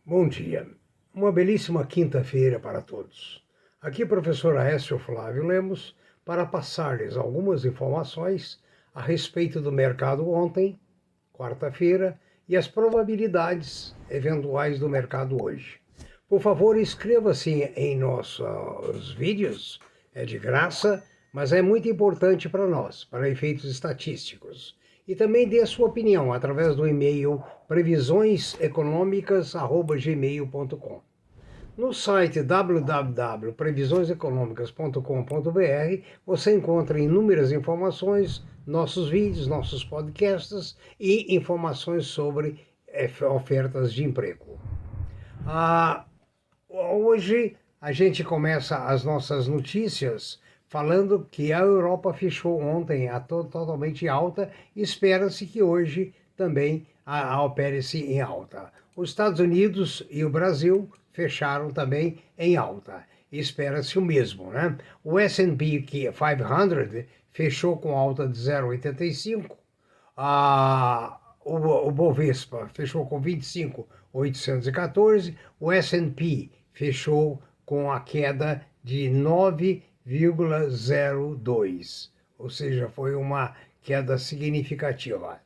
Bom dia. Uma belíssima quinta-feira para todos. Aqui professor Aécio Flávio Lemos para passar-lhes algumas informações a respeito do mercado ontem, quarta-feira, e as probabilidades eventuais do mercado hoje. Por favor, inscreva-se em nossos vídeos, é de graça, mas é muito importante para nós, para efeitos estatísticos. E também dê a sua opinião através do e-mail previsioneseconomicas@gmail.com. No site www.previsioneseconomicas.com.br você encontra inúmeras informações, nossos vídeos, nossos podcasts e informações sobre ofertas de emprego. Hoje a gente começa as nossas notícias falando que a Europa fechou ontem totalmente alta e espera-se que hoje também opere-se em alta. Os Estados Unidos e o Brasil fecharam também em alta. Espera-se o mesmo, né? O S&P 500 fechou com alta de 0,85. O Bovespa fechou com 25.814. O S&P fechou com a queda de 9,02, ou seja, foi uma queda significativa.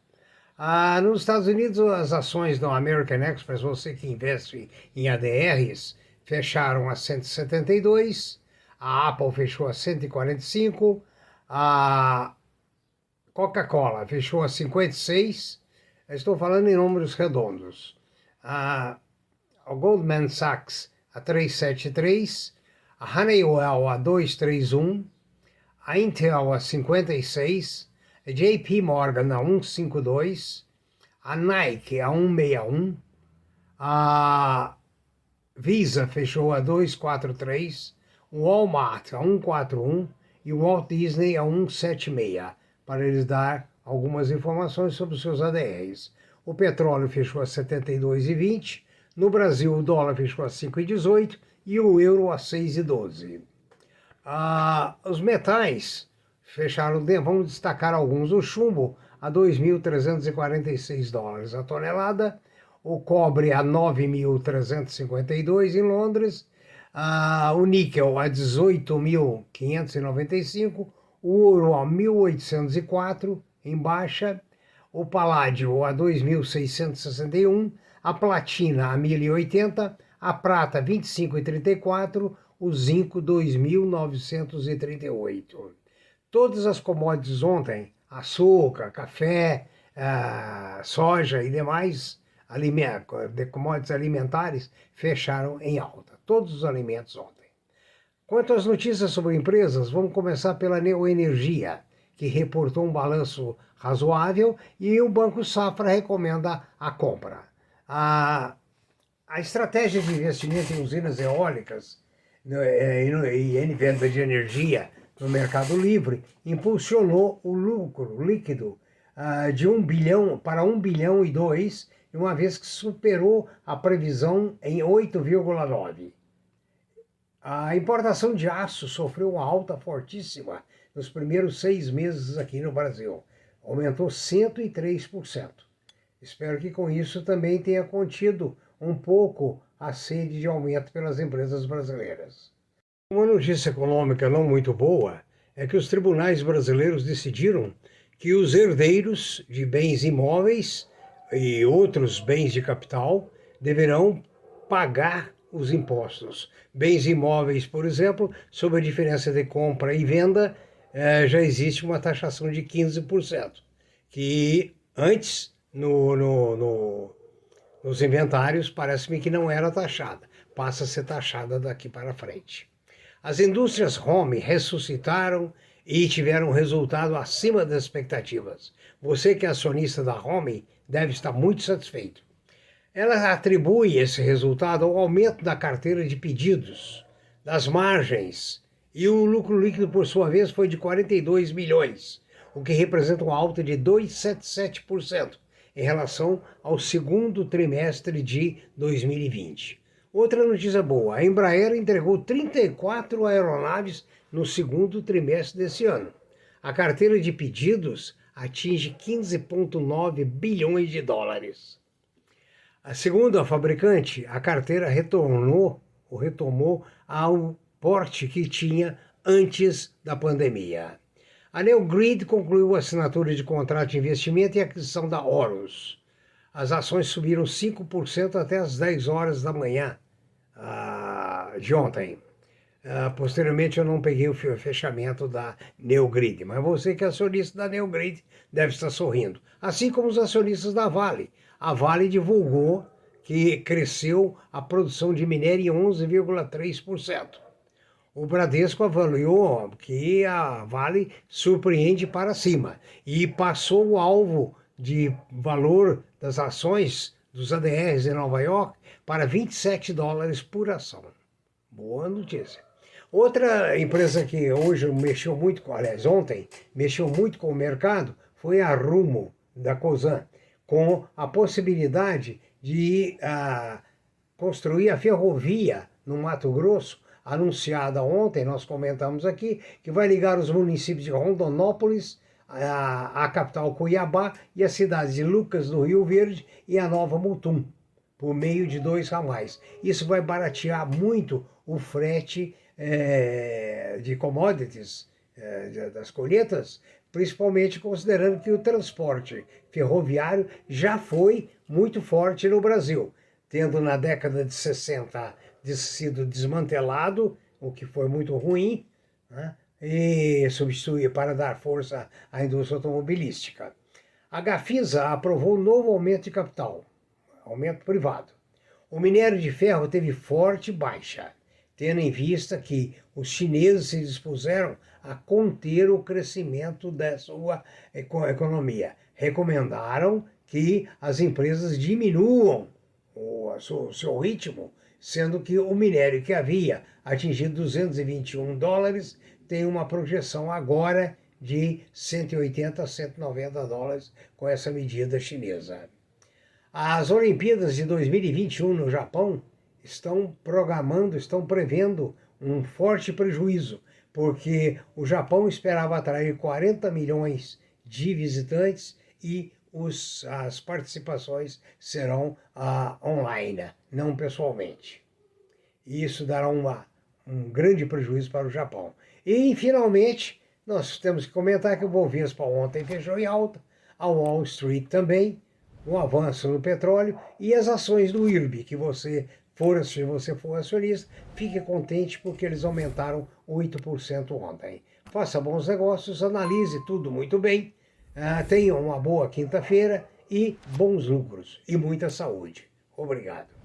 Nos Estados Unidos, as ações da American Express, você que investe em ADRs, fecharam a 172, a Apple fechou a 145, a Coca-Cola fechou a 56, estou falando em números redondos. A Goldman Sachs a 373, a Honeywell a 231, a Intel a 56, a JP Morgan a 152, a Nike a 161, a Visa fechou a 243, o Walmart a 141 e o Walt Disney a 176, para eles dar algumas informações sobre os seus ADRs. O petróleo fechou a 72,20, no Brasil o dólar fechou a 5,18 e o euro a 6,12. Os metais fecharam, vamos destacar alguns, o chumbo a 2.346 dólares a tonelada, o cobre a 9.352 em Londres, o níquel a 18.595, o ouro a 1.804 em baixa, o paládio a 2.661, a platina a 1.080, a prata 25,34, o zinco 2.938. Todas as commodities ontem, açúcar, café, soja e demais commodities alimentares fecharam em alta. Todos os alimentos ontem. Quanto às notícias sobre empresas, vamos começar pela Neoenergia, que reportou um balanço razoável e o Banco Safra recomenda a compra. A estratégia de investimento em usinas eólicas e em venda de energia no mercado livre impulsionou o lucro líquido de 1 bilhão para 1 bilhão e 2, uma vez que superou a previsão em 8,9. A importação de aço sofreu uma alta fortíssima nos primeiros 6 meses aqui no Brasil. Aumentou 103%. Espero que com isso também tenha contido um pouco a sede de aumento pelas empresas brasileiras. Uma notícia econômica não muito boa é que os tribunais brasileiros decidiram que os herdeiros de bens imóveis e outros bens de capital deverão pagar os impostos. Bens imóveis, por exemplo, sob a diferença de compra e venda, já existe uma taxação de 15%, que antes nos inventários parece-me que não era taxada, passa a ser taxada daqui para frente. As indústrias home ressuscitaram e tiveram um resultado acima das expectativas. Você que é acionista da Home deve estar muito satisfeito. Ela atribui esse resultado ao aumento da carteira de pedidos, das margens, e o lucro líquido, por sua vez, foi de 42 milhões, o que representa uma alta de 2,77% em relação ao segundo trimestre de 2020. Outra notícia boa, a Embraer entregou 34 aeronaves no segundo trimestre desse ano. A carteira de pedidos atinge 15,9 bilhões de dólares. Segundo a fabricante, a carteira retomou ao porte que tinha antes da pandemia. A Neogrid concluiu a assinatura de contrato de investimento e aquisição da Horus. As ações subiram 5% até as 10 horas da manhã de ontem. Posteriormente eu não peguei o fechamento da Neogrid, mas você que é acionista da Neogrid deve estar sorrindo. Assim como os acionistas da Vale. A Vale divulgou que cresceu a produção de minério em 11,3%. O Bradesco avaliou que a Vale surpreende para cima e passou o alvo de valor das ações dos ADRs em Nova York para $27 por ação. Boa notícia. Outra empresa que hoje mexeu muito ontem, mexeu muito com o mercado, foi a Rumo, da Cosan, com a possibilidade de construir a ferrovia no Mato Grosso, anunciada ontem, nós comentamos aqui, que vai ligar os municípios de Rondonópolis, a capital Cuiabá e as cidades de Lucas do Rio Verde e a Nova Mutum, por meio de 2 ramais. Isso vai baratear muito o frete de commodities, das colheitas, principalmente considerando que o transporte ferroviário já foi muito forte no Brasil, tendo na década de 60 sido desmantelado, o que foi muito ruim, né? E substituir para dar força à indústria automobilística. A Gafisa aprovou um novo aumento de capital, aumento privado. O minério de ferro teve forte baixa, tendo em vista que os chineses se dispuseram a conter o crescimento da sua economia. Recomendaram que as empresas diminuam o seu ritmo, sendo que o minério que havia atingido $221 tem uma projeção agora de $180 a $190 com essa medida chinesa. As Olimpíadas de 2021 no Japão estão prevendo um forte prejuízo, porque o Japão esperava atrair 40 milhões de visitantes e as participações serão online, não pessoalmente. E isso dará um grande prejuízo para o Japão. E, finalmente, nós temos que comentar que o Bovespa ontem fechou em alta, a Wall Street também, um avanço no petróleo e as ações do IRB, que se você for acionista, fique contente porque eles aumentaram 8% ontem. Faça bons negócios, analise tudo muito bem, tenha uma boa quinta-feira e bons lucros e muita saúde. Obrigado.